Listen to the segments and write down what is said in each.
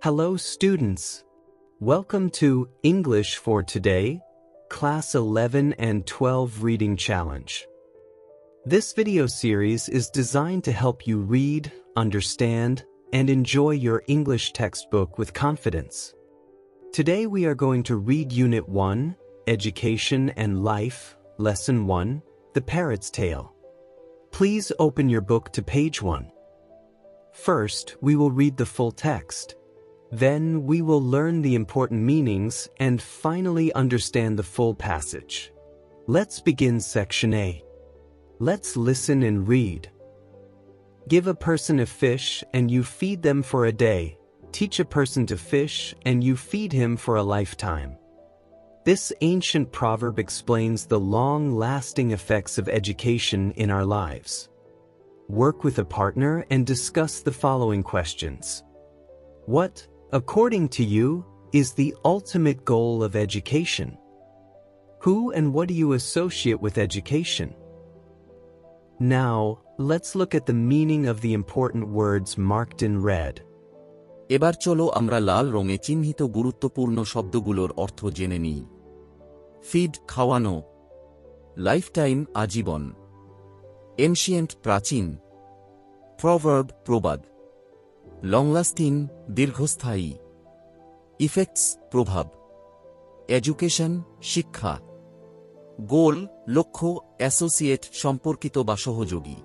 Hello students. Welcome to English for Today, Class 11 and 12 Reading Challenge. This video series is designed to help you read, understand, and enjoy your English textbook with confidence. Today we are going to read Unit 1, Education and Life, Lesson 1, The Parrot's Tale. Please open your book to page 1. First, we will read the full text. Then we will learn the important meanings and finally understand the full passage. Let's begin Section A. Let's listen and read. Give a person a fish and you feed them for a day. Teach a person to fish and you feed him for a lifetime. This ancient proverb explains the long-lasting effects of education in our lives. Work with a partner and discuss the following questions. What, according to you, is the ultimate goal of education? Who and what do you associate with education? Now, let's look at the meaning of the important words marked in red. এবার চলো আমরা লাল রঙে চিহ্নিত গুরুত্বপূর্ণ শব্দগুলোর অর্থ জেনে নিই। Feed খাওয়ানো, লাইফটাইম আজীবন, এনশিয়েন্ট প্রাচীন, প্রভার্ব প্রবাদ, লংলাস্টিং দীর্ঘস্থায়ী, ইফেক্টস প্রভাব, এডুকেশন শিক্ষা, গোল লক্ষ্য, অ্যাসোসিয়েট সম্পর্কিত বা সহযোগী।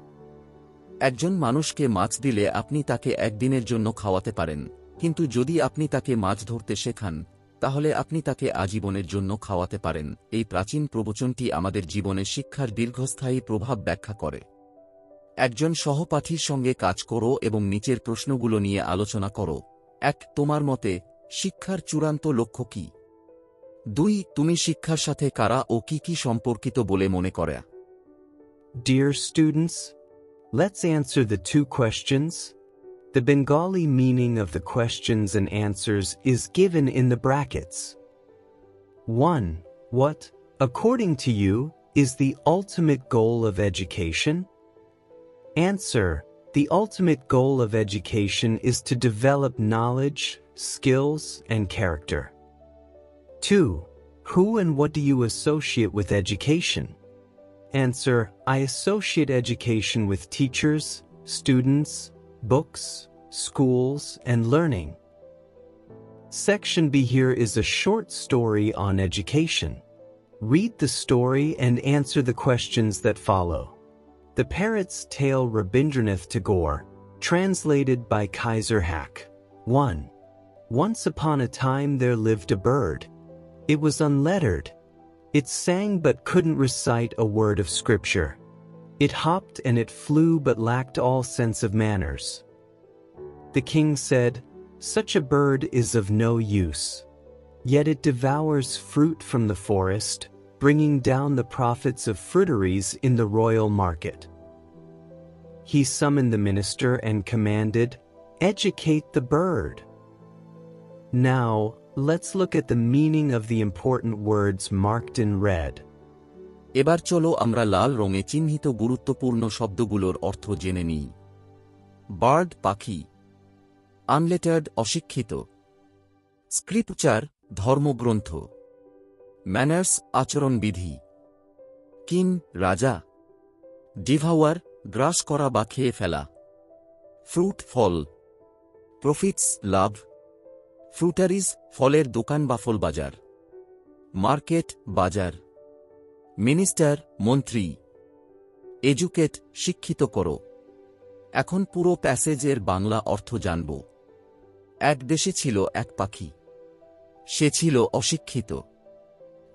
একজন মানুষকে মাছ দিলে আপনি তাকে একদিনের জন্য খাওয়াতে পারেন, কিন্তু যদি আপনি তাকে মাছ ধরতে শেখান তাহলে আপনি তাকে আজীবনের জন্য খাওয়াতে পারেন। এই প্রাচীন প্রবচনটি আমাদের জীবনে শিক্ষার দীর্ঘস্থায়ী প্রভাব ব্যাখ্যা করে। একজন সহপাঠীর সঙ্গে কাজ করো এবং নিচের প্রশ্নগুলো নিয়ে আলোচনা করো। ১. তোমার মতে শিক্ষার চূড়ান্ত লক্ষ্য কি? ২. তুমি শিক্ষার সাথে কারা ও কি সম্পর্কিত বলে মনে করো? Dear students, let's answer the two questions. The Bengali meaning of the questions and answers is given in the brackets. 1. What, according to you, is the ultimate goal of education? Answer. The ultimate goal of education is to develop knowledge, skills, and character. 2. Who and what do you associate with education? Answer. I associate education with teachers, students, books, schools, and learning. Section B here is a short story on education. Read the story and answer the questions that follow. The Parrot's Tale, Rabindranath Tagore, translated by Kaiser Hack. 1. Once upon a time there lived a bird. It was unlettered. It sang but couldn't recite a word of scripture. It hopped and it flew but lacked all sense of manners. The king said, "Such a bird is of no use. Yet it devours fruit from the forest, bringing down the profits of fruiteries in the royal market." He summoned the minister and commanded, "Educate the bird." Now, let's look at the meaning of the important words marked in red. এবার চলো আমরা লাল রঙে চিহ্নিত গুরুত্বপূর্ণ শব্দগুলোর অর্থ জেনে নিই। Bird পাখি, আনলেটার্ড অশিক্ষিত, স্ক্রিপচার ধর্মগ্রন্থ, ম্যানার্স আচরণবিধি, কিং রাজা, ডিভাওয়ার গ্রাস করা বা খেয়ে ফেলা, ফ্রুট ফল, প্রফিটস লাভ, ফ্রুটারিজ ফলের দোকান বা ফল বাজার, মার্কেট বাজার, মিনিস্টার মন্ত্রী, এডুকেট শিক্ষিত করো। এখন পুরো প্যাসেজের বাংলা অর্থ জানব। এক দেশে ছিল এক পাখি। সে ছিল অশিক্ষিত।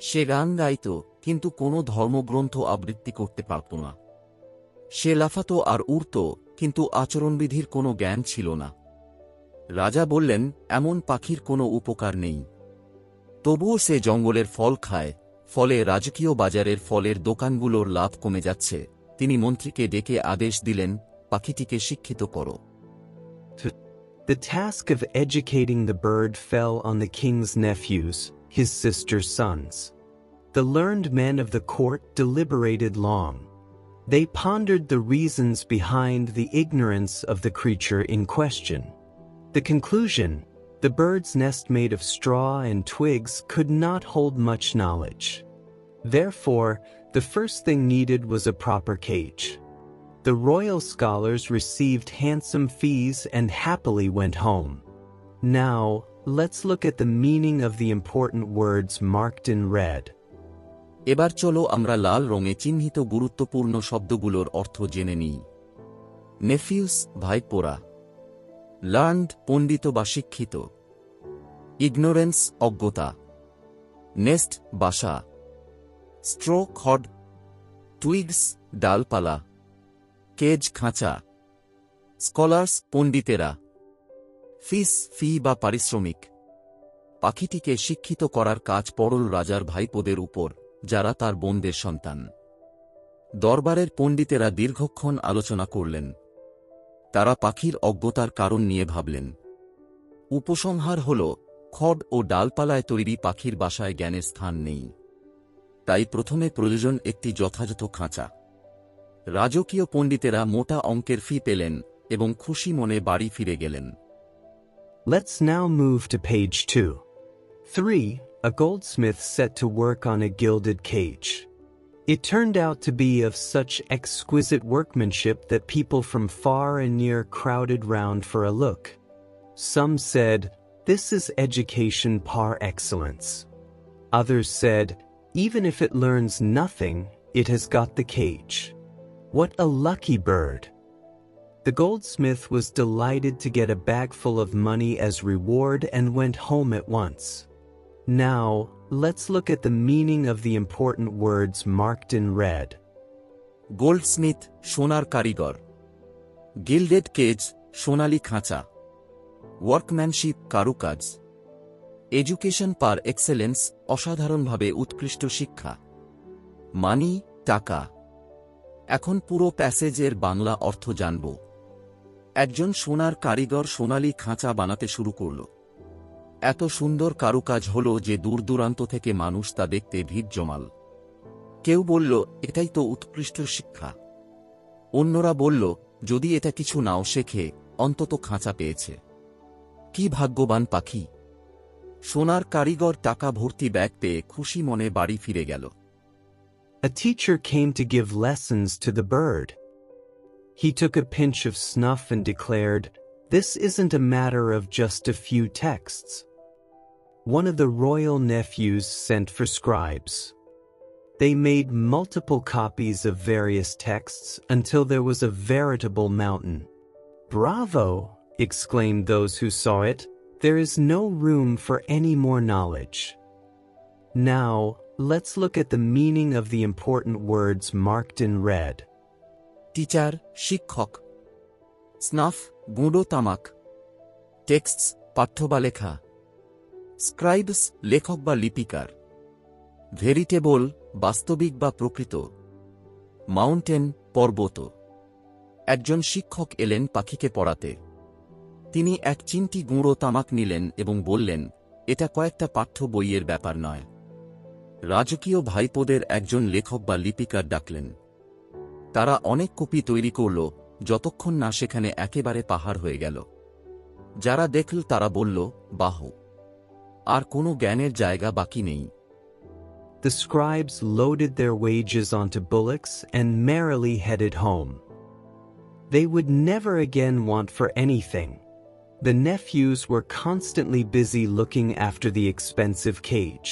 সে গান গাইত কিন্তু কোনো ধর্মগ্রন্থ আবৃত্তি করতে পারত না। সে লাফাত আর উড়ত কিন্তু আচরণবিধির কোনো জ্ঞান ছিল না। রাজা বললেন, এমন পাখির কোনো উপকার নেই। তবুও সে জঙ্গলের ফল খায়, ফলে রাজকীয় বাজারের ফলের দোকানগুলোর লাভ কমে যাচ্ছে। তিনি মন্ত্রীকে ডেকে আদেশ দিলেন, পাখিটিকে শিক্ষিত করো। The task of educating the bird fell on the king's nephews, his sister's sons. The learned men of the court deliberated long. They pondered the reasons behind the ignorance of the creature in question. The conclusion: The bird's nest made of straw and twigs could not hold much knowledge. Therefore, the first thing needed was a proper cage. The royal scholars received handsome fees and happily went home. Now, let's look at the meaning of the important words marked in red. এবার চলো আমরা লাল রঙে চিহ্নিত গুরুত্বপূর্ণ শব্দগুলোর অর্থ জেনে নিই। নেফিউস ভাইপোরা, learned পণ্ডিত বা শিক্ষিত, ইগনোরেন্স অজ্ঞতা, নেস্ট বাসা, স্ট্রো খড়, টুইগস ডালপালা, কেজ খাঁচা, স্কলার্স পণ্ডিতেরা, ফিস ফি বা পারিশ্রমিক। পাখিটিকে শিক্ষিত করার কাজ পড়ল রাজার ভাইপোদের উপর, যারা তার বোনদের সন্তান। দরবারের পণ্ডিতেরা দীর্ঘক্ষণ আলোচনা করলেন। তারা পাখির অজ্ঞতার কারণ নিয়ে ভাবলেন। উপসংহার হল, খড় ও ডালপালায় তৈরি পাখির বাসায় জ্ঞানের স্থান নেই। তাই প্রথমে প্রয়োজন একটি যথাযথ খাঁচা। রাজকীয় পণ্ডিতেরা মোটা অঙ্কের ফি পেলেন এবং খুশি মনে বাড়ি ফিরে গেলেন। Let's now move to page 2. 3. A goldsmith set to work on a gilded cage. It turned out to be of such exquisite workmanship that people from far and near crowded round for a look. Some said, "This is education par excellence." Others said, "Even if it learns nothing, it has got the cage. What a lucky bird." The goldsmith was delighted to get a bag full of money as reward and went home at once. Now, let's look at the meaning of the important words marked in red. Goldsmith সোনার কারিগর, gilded cage সোনালী খাঁচা, workmanship কারুকাজ, education পার excellence অসাধারণভাবে উৎকৃষ্ট শিক্ষা, মানি টাকা। এখন পুরো প্যাসেজের বাংলা অর্থ জানব। একজন সোনার কারিগর সোনালী খাঁচা বানাতে শুরু করল। এত সুন্দর কারুকাজ হল যে দূর দূরান্ত থেকে মানুষ তা দেখতে ভিড় জমাল। কেউ বলল, এটাই তো উৎকৃষ্ট শিক্ষা। অন্যরা বলল, যদি এটা কিছু নাও শেখে, অন্তত খাঁচা পেয়েছে। কি ভাগ্যবান পাখি! সোনার কারিগর টাকা ভর্তি ব্যাগ পেয়ে খুশি মনে বাড়ি ফিরে গেল। A teacher came to give lessons to the bird. He took a pinch of snuff and declared, "This isn't a matter of just a few texts." One of the royal nephews sent for scribes. They made multiple copies of various texts until there was a veritable mountain. "Bravo!" exclaimed those who saw it. "There is no room for any more knowledge." Now, let's look at the meaning of the important words marked in red. Teacher শিক্ষক, snuff গুঁড়ো তামাক, টেক্সটস পাঠ্য বা লেখা, স্ক্রাইবস লেখক বা লিপিকার, ভেরিটেবল বাস্তবিক বা প্রকৃত, মাউন্টেন পর্বত। একজন শিক্ষক এলেন পাখিকে পড়াতে। তিনি এক চিমটি গুঁড়ো তামাক নিলেন এবং বললেন, এটা কয়েকটা পাঠ্য বইয়ের ব্যাপার নয়। রাজকীয় ভাইপোদের একজন লেখক বা লিপিকার ডাকলেন। তারা অনেক কপি তৈরি করল, যতক্ষণ না সেখানে একেবারে পাহাড় হয়ে গেল। যারা দেখল তারা বলল, বাহ! আর কোনো জ্ঞানের জায়গা বাকি নেই। The scribes loaded their wages onto bullocks and merrily headed home. They would never again want for anything. The nephews were constantly busy looking after the expensive cage.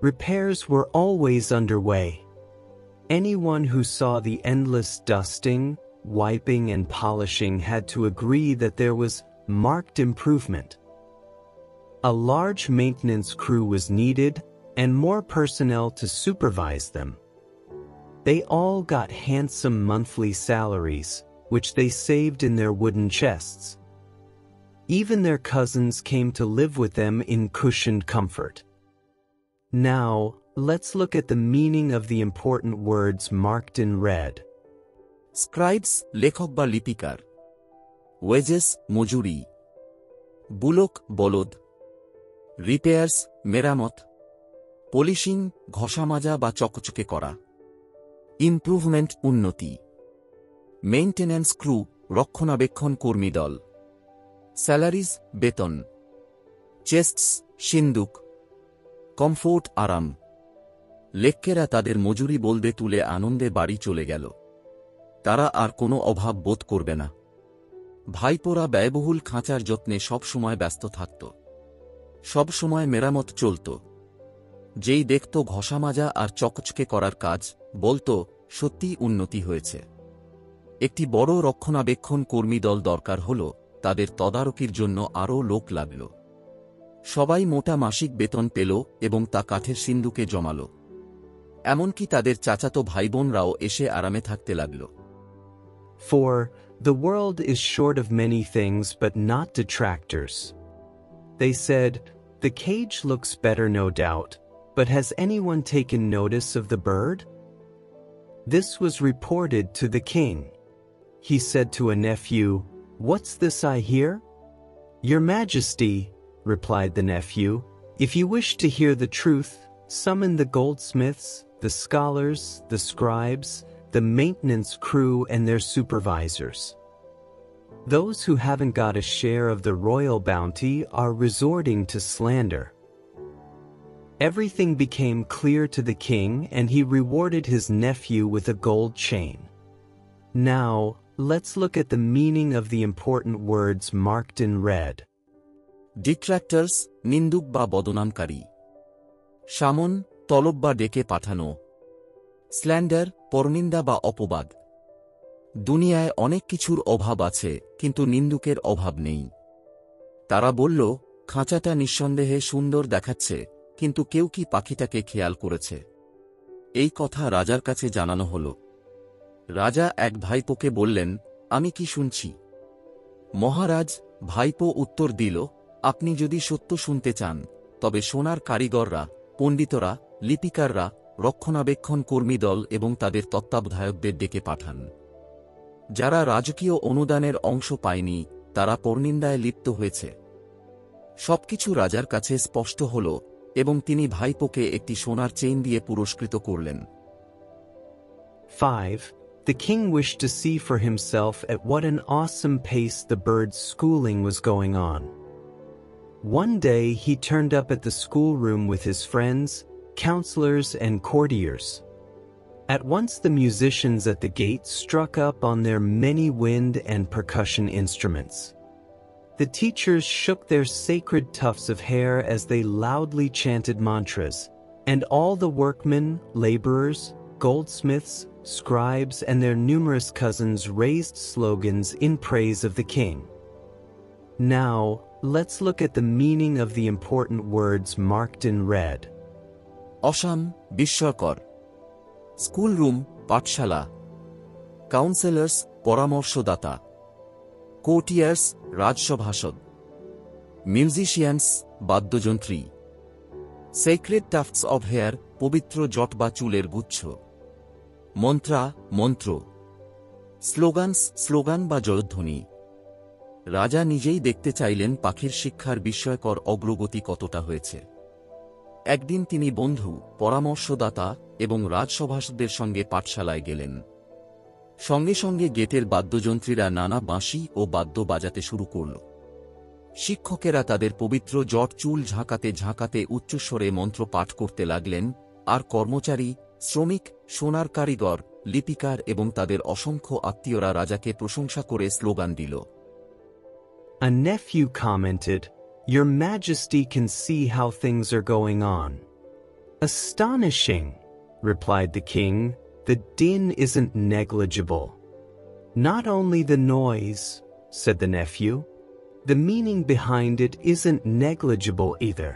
Repairs were always underway. Anyone who saw the endless dusting, wiping and polishing had to agree that there was marked improvement. A large maintenance crew was needed and more personnel to supervise them. They all got handsome monthly salaries, which they saved in their wooden chests. Even their cousins came to live with them in cushioned comfort. Now, let's look at the meaning of the important words marked in red. স্ক্রাইবস লেখক বা লিপিকার, wages মজুরি, bullock বলদ, repairs মেরামত, polishing ঘষামাজা বা চকচকে করা, improvement উন্নতি, maintenance crew রক্ষণাবেক্ষণ কর্মী দল, স্যালারিজ বেতন, চেস্টস, সিন্দুক, কমফোর্ট, আরাম। লেক্কেরা তাদের মজুরি বলতে তুলে আনন্দে বাড়ি চলে গেল। তারা আর কোনো অভাব বোধ করবে না। ভাইপোরা ব্যয়বহুল খাঁচার যত্নে সব সময় ব্যস্ত থাকত। সব সময় মেরামত চলত। যেই দেখত ঘষা মাজা আর চকচকে করার কাজ, বলতো সত্যিই উন্নতি হয়েছে। একটি বড় রক্ষণাবেক্ষণ কর্মী দল দরকার হল, তাদের তদারকির জন্য আরও লোক লাগল। সবাই মোটা মাসিক বেতন পেল এবং তা কাঠের সিন্দুকে জমাল। এমনকি তাদের চাচাতো ভাইবোনরাও এসে আরামে থাকতে লাগল। 4. The world is short of many things but not detractors. They said, "The cage looks better no doubt, but has anyone taken notice of the bird?" This was reported to the king. He said to a nephew, "What's this I hear?" "Your Majesty," replied the nephew, "if you wish to hear the truth, summon the goldsmiths, the scholars, the scribes, the maintenance crew and their supervisors. Those who haven't got a share of the royal bounty are resorting to slander." Everything became clear to the king and he rewarded his nephew with a gold chain. Now, let's look at the meaning of the important words marked in red. ডিট্র্যাক্টরস, নিন্দুক বা বদনামকারী। শামন, তলব বা ডেকে পাঠানো। Slander, পরনিন্দা বা অপবাদ। দুনিয়ায় অনেক কিছুর অভাব আছে, কিন্তু নিন্দুকের অভাব নেই। তারা বলল, খাঁচাটা নিঃসন্দেহে সুন্দর দেখাচ্ছে, কিন্তু কেউ কি পাখিটাকে খেয়াল করেছে? এই কথা রাজার কাছে জানানো হল। রাজা এক ভাইপোকে বললেন, আমি কি শুনছি? মহারাজ, ভাইপো উত্তর দিল, আপনি যদি সত্য শুনতে চান, তবে সোনার কারিগররা, পণ্ডিতরা, লিপিকাররা, রক্ষণাবেক্ষণ কর্মী দল এবং তাদের তত্ত্বাবধায়কদের ডেকে পাঠান। যারা রাজকীয় অনুদানের অংশ পায়নি, তারা পরনিন্দায় লিপ্ত হয়েছে। সবকিছু রাজার কাছে স্পষ্ট হল এবং তিনি ভাইপোকে একটি সোনার চেইন দিয়ে পুরস্কৃত করলেন। 5. The king wished to see for himself at what an awesome pace the bird's schooling was going on. One day he turned up at the schoolroom with his friends, counselors and courtiers. At once the musicians at the gate struck up on their many wind and percussion instruments. The teachers shook their sacred tufts of hair as they loudly chanted mantras, and all the workmen, laborers, goldsmiths, scribes and their numerous cousins raised slogans in praise of the king. Now, let's look at the meaning of the important words marked in red. Awesome, বিস্ময়কর। Schoolroom, পাঠশালা। Counsellors, পরামর্শদাতা। Courtiers, রাজসভাসদ। Musicians, বাদ্যযন্ত্রী। Sacred tufts of hair, পবিত্র জট বা চুলের গুচ্ছ। মন্ত্রা, মন্ত্র। স্লোগানস, স্লোগান বা জয়ধ্বনি। রাজা নিজেই দেখতে চাইলেন পাখির শিক্ষার বিস্ময়কর অগ্রগতি কতটা হয়েছে। একদিন তিনি বন্ধু, পরামর্শদাতা এবং রাজসভাসদের সঙ্গে পাঠশালায় গেলেন। সঙ্গে সঙ্গে গেটের বাদ্যযন্ত্রীরা নানা বাঁশি ও বাদ্য বাজাতে শুরু করল। শিক্ষকেরা তাদের পবিত্র জট চুল ঝাঁকাতে ঝাঁকাতে উচ্চস্বরে মন্ত্র পাঠ করতে লাগলেন, আর কর্মচারী, শ্রমিক, সোনার কারিগর, লিপিকার এবং তাদের অসংখ্য আত্মীয়রা রাজাকে প্রশংসা করে স্লোগান দিল। A nephew commented, "Your Majesty can see how things are going on." "Astonishing," replied the king. "The din isn't negligible." "Not only the noise," said the nephew. "The meaning behind it isn't negligible either."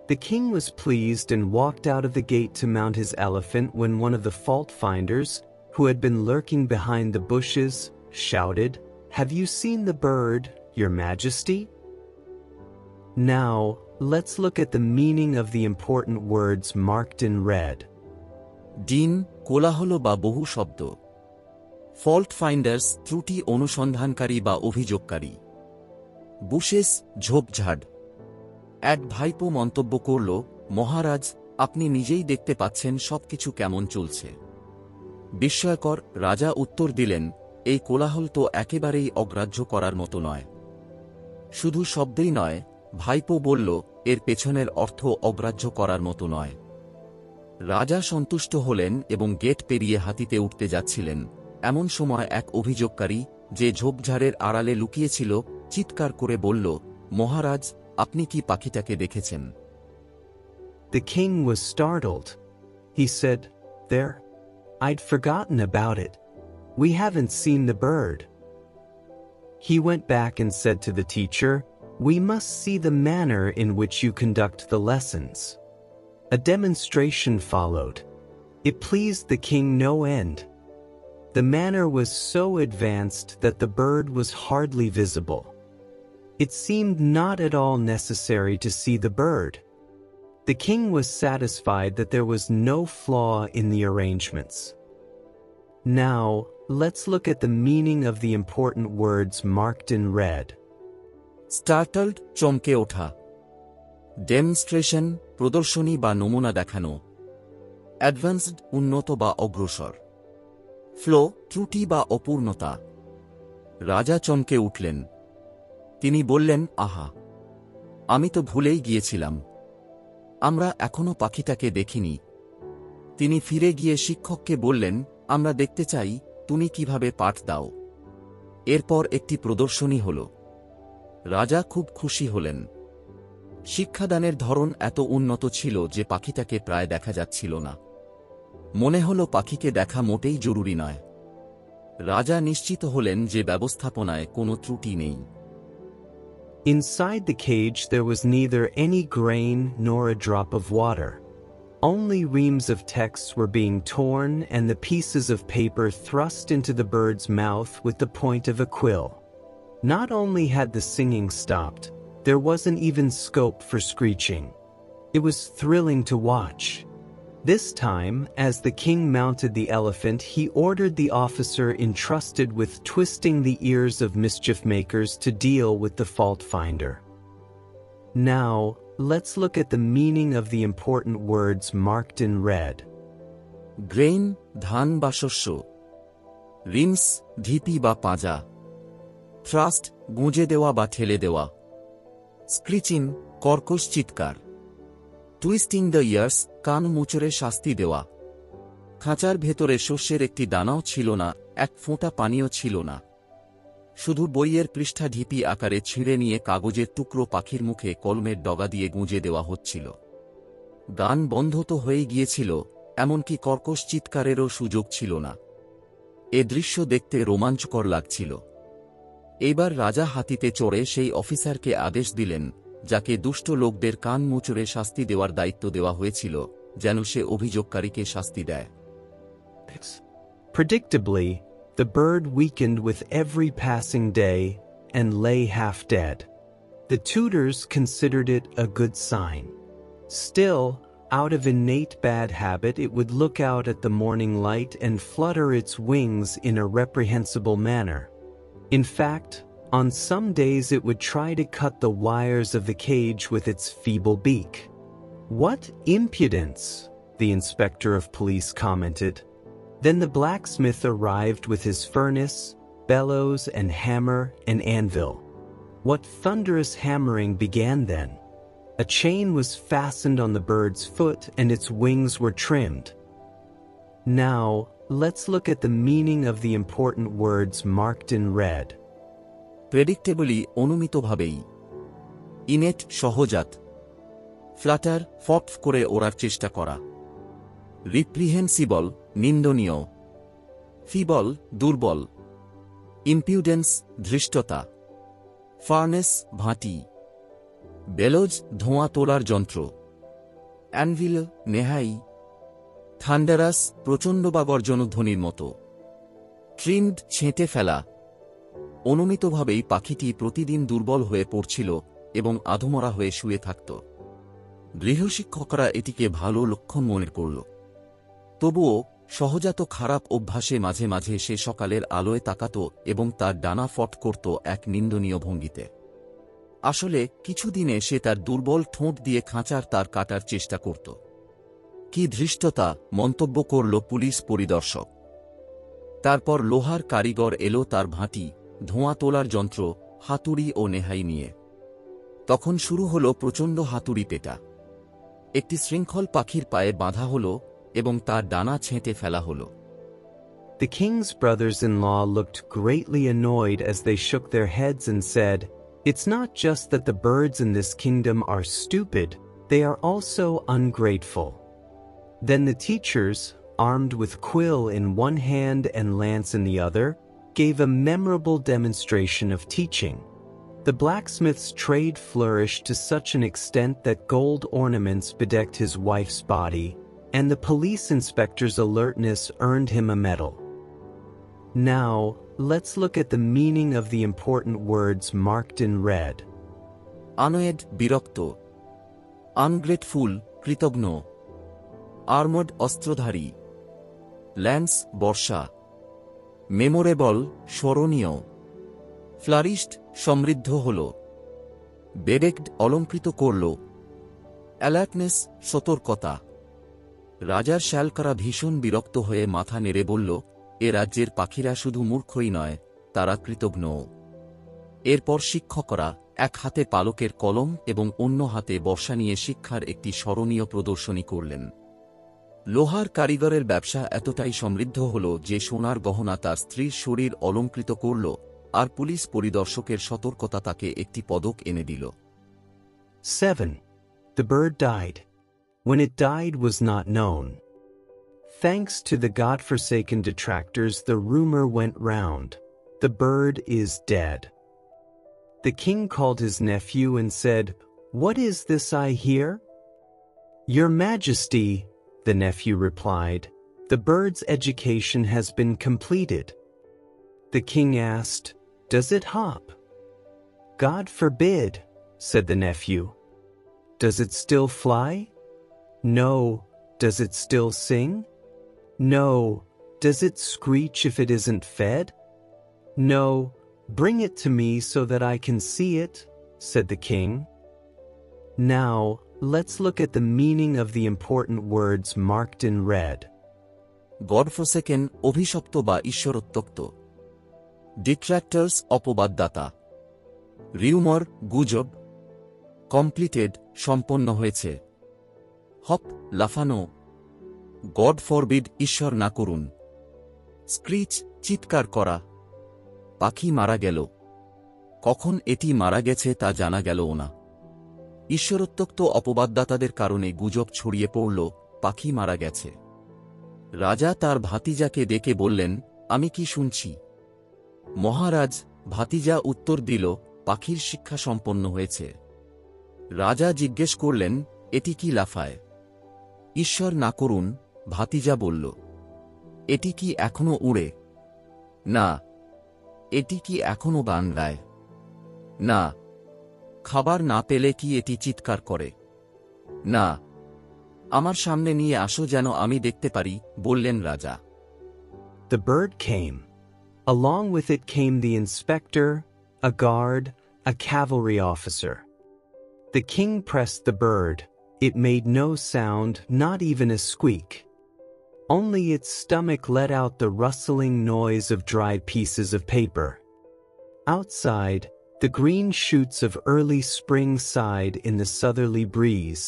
The king was pleased and walked out of the gate to mount his elephant when one of the fault-finders, who had been lurking behind the bushes, shouted, "Have you seen the bird, Your Majesty?" Now, let's look at the meaning of the important words marked in red. দিন, কোলাহল বা বহু শব্দ। Fault finders, ত্রুটি অনুসন্ধানকারী বা অভিযোগকারী। Bushes, ঝোপঝাড়। এক ভাইপো মন্তব্য করল, মহারাজ, আপনি নিজেই দেখতে পাচ্ছেন সবকিছু কেমন চলছে। বিস্ময়কর। রাজা উত্তর দিলেন, এই কোলাহল তো একেবারেই অগ্রাহ্য করার মতো নয়। শুধু শব্দেই নয়, ভাইপো বলল, এর পেছনের অর্থ অগ্রাহ্য করার মতো নয়। রাজা সন্তুষ্ট হলেন এবং গেট পেরিয়ে হাতিতে উঠতে যাচ্ছিলেন। এমন সময় এক অভিযোগকারী, যে ঝোপঝাড়ের আড়ালে লুকিয়েছিল, চিৎকার করে বলল, মহারাজ, আপনি কি পাখিটাকে দেখেছেন? The king was startled. He said, "There? I'd forgotten about it. We haven't seen the bird." He went back and said to the teacher, "We must see the manner in which you conduct the lessons." A demonstration followed. It pleased the king no end. The manner was so advanced that the bird was hardly visible. It seemed not at all necessary to see the bird. The king was satisfied that there was no flaw in the arrangements. Now, let's look at the meaning of the important words marked in red. Startled, চমকে ওঠা। Demonstration, প্রদর্শনী বা নমুনা দেখানো। Advanced, উন্নত বা অগ্রসর। Flow, ত্রুটি বা অপূর্ণতা। রাজা চমকে উঠলেন। তিনি বললেন, আহা! আমি তো ভুলেই গিয়েছিলাম। আমরা এখনো পাখিটাকে দেখিনি। তিনি ফিরে গিয়ে শিক্ষককে বললেন, আমরা দেখতে চাই তুমি কিভাবে পাঠ দাও। এরপর একটি প্রদর্শনী হল। রাজা খুব খুশি হলেন। শিক্ষাদানের ধরন এত উন্নত ছিল যে পাখিটাকে প্রায় দেখা যাচ্ছিল না। মনে হল পাখিকে দেখা মোটেই জরুরি নয়। রাজা নিশ্চিত হলেন যে ব্যবস্থাপনায় কোনো ত্রুটি নেই। Inside the cage there was neither any grain nor a drop of water. Only reams of texts were being torn and the pieces of paper thrust into the bird's mouth with the point of a quill. Not only had the singing stopped, there wasn't even scope for screeching. It was thrilling to watch. This time, as the king mounted the elephant, he ordered the officer entrusted with twisting the ears of mischief makers to deal with the fault finder. Now, let's look at the meaning of the important words marked in red. Grain, ধান বা শস্য। Rims, ঢিপি বা পাঁজা। Thrust, গুঁজে দেওয়া বা ঠেলে দেওয়া। স্ক্রিচিং, কর্কশ চিৎকার। টুইস্টিং দ্য ইয়ার্স, কান মুচড়ে শাস্তি দেওয়া। খাঁচার ভেতরে শস্যের একটি দানাও ছিল না, এক ফোঁটা পানিও ছিল না। শুধু বইয়ের পৃষ্ঠা ঢিপি আকারে ছিঁড়ে নিয়ে কাগজের টুকরো পাখির মুখে কলমের ডগা দিয়ে গুঁজে দেওয়া হচ্ছিল। গান বন্ধ তো হয়ে গিয়েছিল, এমনকি কর্কশ চিৎকারেরও সুযোগ ছিল না। এ দৃশ্য দেখতে রোমাঞ্চকর লাগছিল। এইবার রাজা হাতিতে চড়ে সেই অফিসারকে আদেশ দিলেন, যাকে দুষ্ট লোকদের কান মুচড়ে শাস্তি দেওয়ার দায়িত্ব দেওয়া হয়েছিল, যেন সে অভিযোগকারীকে শাস্তি দেয়। Predictably, the bird weakened with every passing day and lay half dead. The tutors considered it a good sign. Still, out of innate bad habit, it would look out at the morning light and flutter its wings in a reprehensible manner. In fact, on some days it would try to cut the wires of the cage with its feeble beak. "What impudence!" the inspector of police commented. Then the blacksmith arrived with his furnace, bellows and hammer and anvil. What thunderous hammering began then! A chain was fastened on the bird's foot and its wings were trimmed. Now, let's look at the meaning of the important words marked in red. Predictably, অনুমিতভাবেই। Innate, সহজাত। Flutter, ফট করে ওড়ার চেষ্টা করা। রিপ্রিহেন্সিবল, নিন্দনীয়। Feeble, দুর্বল। ইম্পিউডেন্স, ধৃষ্টতা। Furnace, ভাঁটি। বেলোজ, ধোঁয়া তোলার যন্ত্র। অ্যানভিল, নেহাই। থান্ডারাস, প্রচণ্ড বা গর্জনধ্বনির মতো। ট্রিমড, ছেঁটে ফেলা। অনুমিতভাবেই পাখিটি প্রতিদিন দুর্বল হয়ে পড়ছিল এবং আধমরা হয়ে শুয়ে থাকত। গৃহশিক্ষকরা এটিকে ভালো লক্ষণ মনে করল। তবুও সহজাত খারাপ অভ্যাসে মাঝে মাঝে সে সকালের আলোয় তাকাত এবং তার ডানা ফট করত এক নিন্দনীয় ভঙ্গিতে। আসলে কিছুদিনে সে তার দুর্বল ঠোঁট দিয়ে খাঁচার তার কাটার চেষ্টা করত। কি ধৃষ্টতা, মন্তব্য করল পুলিশ পরিদর্শক। তারপর লোহার কারিগর এলো তার ভাঁটি, ধোঁয়া তোলার যন্ত্র, হাতুড়ি ও নেহাই নিয়ে। তখন শুরু হল প্রচণ্ড হাতুড়ি পেটা। একটি শৃঙ্খল পাখির পায়ে বাঁধা হল এবং তার ডানা ছেঁটে ফেলা হল। The king's brothers-in-law looked greatly annoyed as they shook their heads and said, "It's not just that the birds in this kingdom are stupid, they are also ungrateful." Then the teachers, armed with quill in one hand and lance in the other, gave a memorable demonstration of teaching. The blacksmith's trade flourished to such an extent that gold ornaments bedecked his wife's body, and the police inspector's alertness earned him a medal. Now, let's look at the meaning of the important words marked in red. Annoyed, বিরক্ত; ungrateful, কৃতজ্ঞ; armored, অস্ত্রধারী; lance, বর্ষা; memorable, স্মরণীয়; flourished, সমৃদ্ধ হল; bedecked, অলঙ্কৃত করল; alertness, সতর্কতা। রাজার শ্যালকারা ভীষণ বিরক্ত হয়ে মাথা নেড়ে বলল, এ রাজ্যের পাখিরা শুধু মূর্খই নয়, তারা কৃতজ্ঞও। এরপর শিক্ষকরা এক হাতে পালকের কলম এবং অন্য হাতে বর্ষা নিয়ে শিক্ষার একটি স্মরণীয় প্রদর্শনী করলেন। লোহার কারিগরের ব্যবসা এতটাই সমৃদ্ধ হল যে সোনার গহনা তার স্ত্রীর শরীর অলঙ্কৃত করল, আর পুলিশ পরিদর্শকের সতর্কতা তাকে একটি পদক এনে দিল। 7. The bird died. When it died was not known. Thanks to the God-forsaken detractors, the rumor went round. The bird is dead. The king called his nephew and said, "What is this I hear?" "Your Majesty," the nephew replied, "the bird's education has been completed." The king asked, "Does it hop?" "God forbid," said the nephew. "Does it still fly?" "No." "Does it still sing?" "No." "Does it screech if it isn't fed?" "No." "Bring it to me so that I can see it," said the king. Now, let's look at the meaning of the important words marked in red. গডফরসেকেন, অভিশপ্ত বা ঈশ্বরোত্তক্ত; ডিট্র্যাক্টরস, অপবাদদাতা; rumour, গুজব; completed, সম্পন্ন হয়েছে; hop, লাফানো; god forbid, ঈশ্বর না করুন; screech, চিৎকার করা; পাখি মারা গেল। কখন এটি মারা গেছে তা জানা গেল না। ঈশ্বরোত্তক্ত অপবাদদাতাদের কারণে গুজব ছড়িয়ে পড়ল, পাখি মারা গেছে। রাজা তার ভাতিজাকে ডেকে বললেন, আমি কি শুনছি? মহারাজ, ভাতিজা উত্তর দিল, পাখির শিক্ষা সম্পন্ন হয়েছে। রাজা জিজ্ঞেস করলেন, এটি কি লাফায়? ঈশ্বর না করুন, ভাতিজা বলল। এটি কি এখনো উড়ে? না। এটি কি এখনো গান গায়? না। খাবার না পেলে কি এটি চিৎকার করে? না। আমার সামনে নিয়ে আসো যেন আমি দেখতে পারি, বললেন রাজা। The bird came. Along with it came the inspector, a guard, a cavalry officer. The king pressed the bird. It made no sound, not even a squeak. Only its stomach let out the rustling noise of dried pieces of paper. Outside, the green shoots of early spring sighed in the southerly breeze,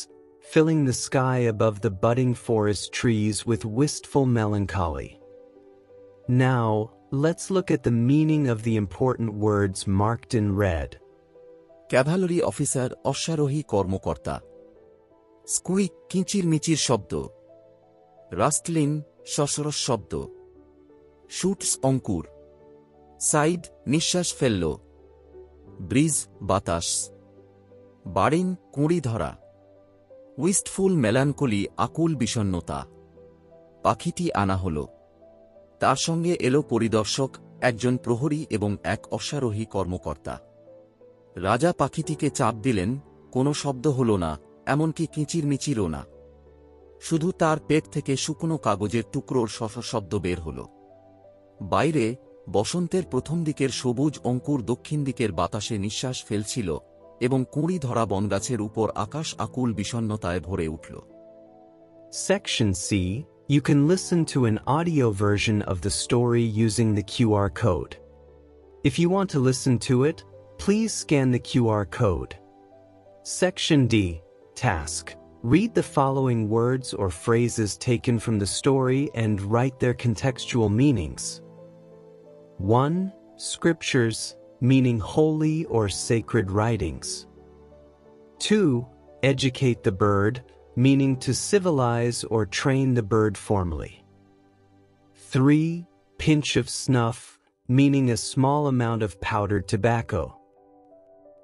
filling the sky above the budding forest trees with wistful melancholy. Now, let's look at the meaning of the important words marked in red. Cavalry officer, অশ্বারোহী কর্মকর্তা; স্কুইক, কিচিরমিচির শব্দ; রাস্টলিন, সশরস শব্দ; suits, অঙ্কুর; side, নিঃশ্বাস ফেলল; bridge, বাতাস; বাড়িন, কুঁড়ি ধরা; উইস্টফুল মেলানকলি, আকুল বিষণ্ণতা। পাখিটি আনা হল। তার সঙ্গে এলো পরিদর্শক, একজন প্রহরী এবং এক অশ্বারোহী কর্মকর্তা। রাজা পাখিটিকে চাপ দিলেন, কোনো শব্দ হল না, এমনকি কিচিরমিচিরও না। শুধু তার পেট থেকে শুকনো কাগজের টুকরোর শব্দ বের হল। বাইরে, বসন্তের প্রথম দিকের সবুজ অঙ্কুর দক্ষিণ দিকের বাতাসে নিঃশ্বাস ফেলছিল এবং কুঁড়ি ধরা বনগাছের উপর আকাশ আকুল বিষণ্ণতায় ভরে উঠল। Section C. You can listen to an audio version of the story using the QR code. If you want to listen to it, please scan the QR code. Section D. Task. Read the following words or phrases taken from the story and write their contextual meanings. 1. Scriptures, meaning holy or sacred writings. 2. Educate the bird, meaning to civilize or train the bird formally. 3. Pinch of snuff, meaning a small amount of powdered tobacco.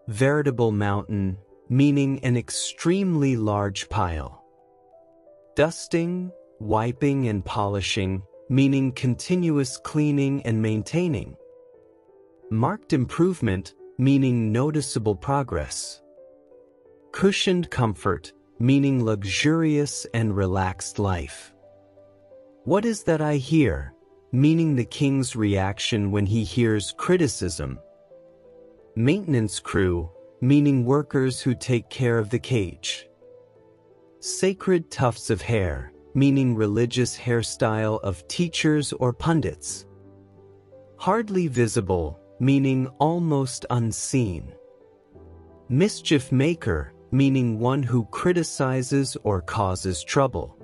Veritable mountain, meaning an extremely large pile. Dusting, wiping and polishing, meaning continuous cleaning and maintaining. Marked improvement, meaning noticeable progress. Cushioned comfort, meaning luxurious and relaxed life. What is that I hear? Meaning the king's reaction when he hears criticism. Maintenance crew, meaning workers who take care of the cage. Sacred tufts of hair, meaning religious hairstyle of teachers or pundits. Hardly visible, meaning almost unseen. Mischief maker, meaning one who criticizes or causes trouble.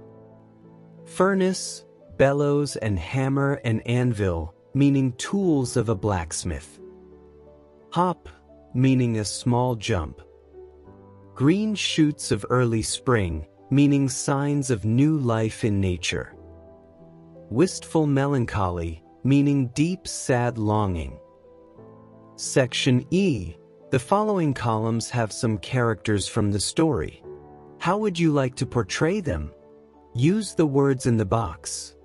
Furnace, bellows and hammer and anvil, meaning tools of a blacksmith. Hop, meaning a small jump. Green shoots of early spring, meaning signs of new life in nature. Wistful melancholy, meaning deep sad longing. Section E. The following columns have some characters from the story. How would you like to portray them? Use the words in the box.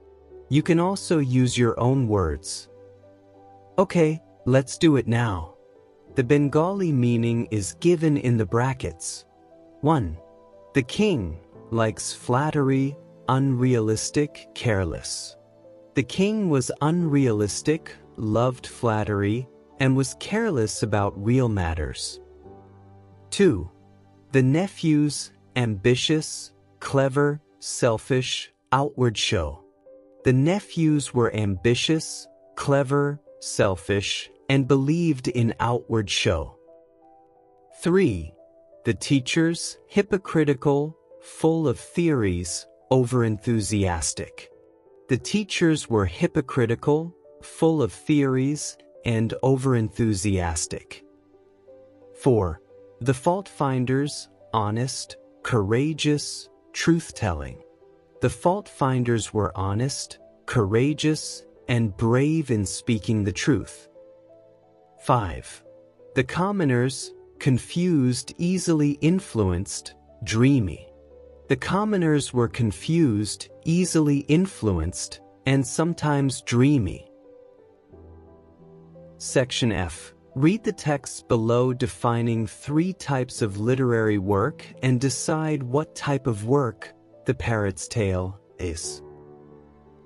You can also use your own words. Okay, let's do it now. The Bengali meaning is given in the brackets. 1. The king likes flattery, unrealistic, careless. The king was unrealistic, loved flattery, and was careless about real matters. 2. The nephews, ambitious, clever, selfish, outward show. The nephews were ambitious, clever, selfish, and believed in outward show. 3. The teachers, hypocritical, full of theories, overenthusiastic. The teachers were hypocritical, full of theories, and overenthusiastic. 4. The fault finders, honest, courageous, truth-telling. The fault finders were honest, courageous, and brave in speaking the truth. 5. The commoners, confused, easily influenced, dreamy. The commoners were confused, easily influenced, and sometimes dreamy. Section F. Read the texts below defining 3 types of literary work and decide what type of work The Parrot's Tale is.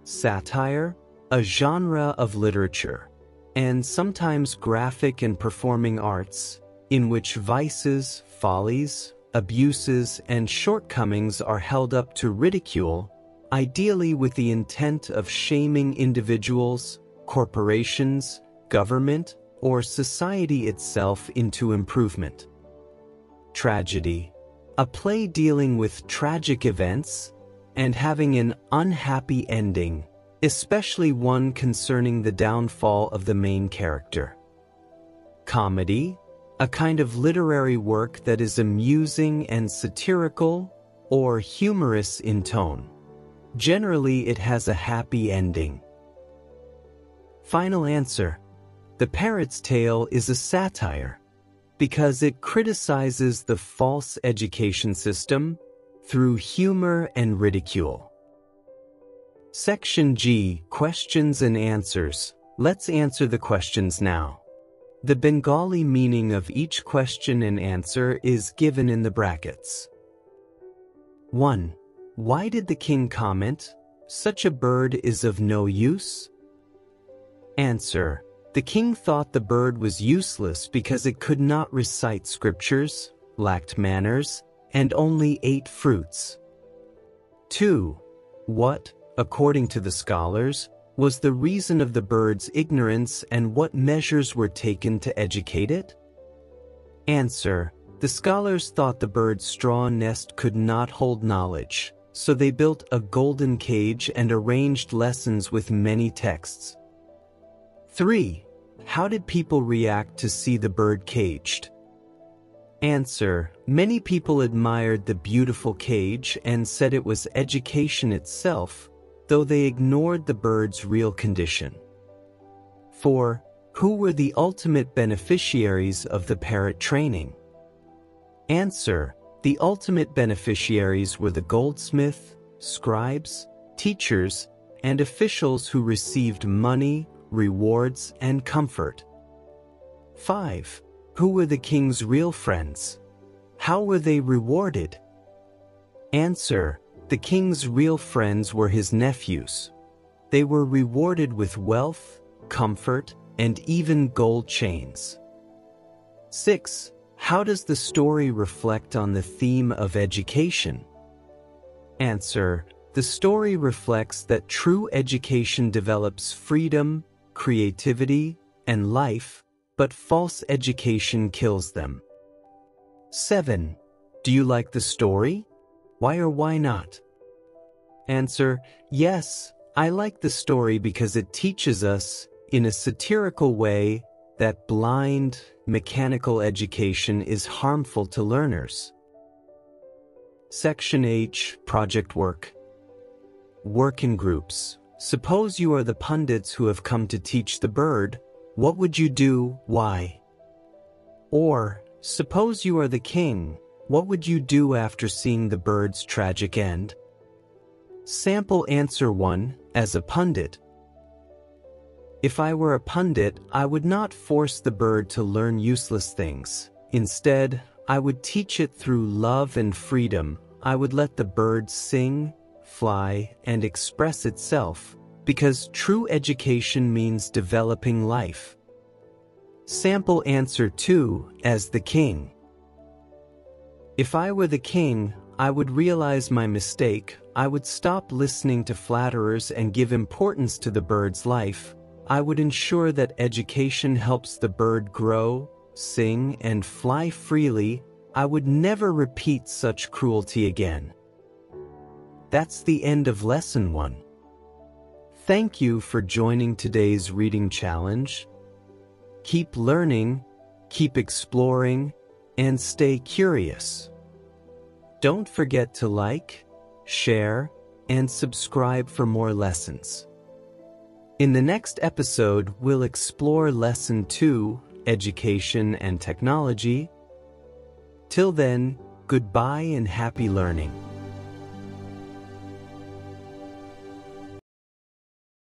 Satire, a genre of literature, and sometimes graphic and performing arts, in which vices, follies, abuses, and shortcomings are held up to ridicule, ideally with the intent of shaming individuals, corporations, government, or society itself into improvement. Tragedy, a play dealing with tragic events and having an unhappy ending, especially one concerning the downfall of the main character. Comedy, a kind of literary work that is amusing and satirical or humorous in tone. Generally, it has a happy ending. Final answer. The Parrot's Tale is a satire because it criticizes the false education system through humor and ridicule. Section G. Questions and answers. Let's answer the questions now. The Bengali meaning of each question and answer is given in the brackets. 1. Why did the king comment, "Such a bird is of no use"? Answer. The king thought the bird was useless because it could not recite scriptures, lacked manners, and only ate fruits. 2. What, according to the scholars, was the reason of the bird's ignorance and what measures were taken to educate it? Answer. The scholars thought the bird's straw nest could not hold knowledge, so they built a golden cage and arranged lessons with many texts. 3. How did people react to see the bird caged? Answer: many people admired the beautiful cage and said it was education itself, though they ignored the bird's real condition. 4. Who were the ultimate beneficiaries of the parrot training? Answer: the ultimate beneficiaries were the goldsmith, scribes, teachers, and officials who received money, rewards, and comfort. 5. Who were the king's real friends? How were they rewarded? Answer: the king's real friends were his nephews. They were rewarded with wealth, comfort, and even gold chains. 6. How does the story reflect on the theme of education? Answer: the story reflects that true education develops freedom, creativity, and life, but false education kills them. 7. Do you like the story? Why or why not? Answer: yes, I like the story because it teaches us, in a satirical way, that blind, mechanical education is harmful to learners. Section H. Project Work. Work in groups. Suppose you are the pundits who have come to teach the bird. What would you do? Why? Or, suppose you are the king. What would you do after seeing the bird's tragic end? Sample answer 1. As a pundit. If I were a pundit, I would not force the bird to learn useless things. Instead, I would teach it through love and freedom. I would let the bird sing, fly, and express itself, because true education means developing life. Sample answer 2. As the king. If I were the king, I would realize my mistake. I would stop listening to flatterers and give importance to the bird's life. I would ensure that education helps the bird grow, sing, and fly freely. I would never repeat such cruelty again. That's the end of Lesson 1. Thank you for joining today's reading challenge. Keep learning, keep exploring, and stay curious. Don't forget to like, share, and subscribe for more lessons. In the next episode, we'll explore Lesson 2, Education and Technology. Till then, goodbye and happy learning.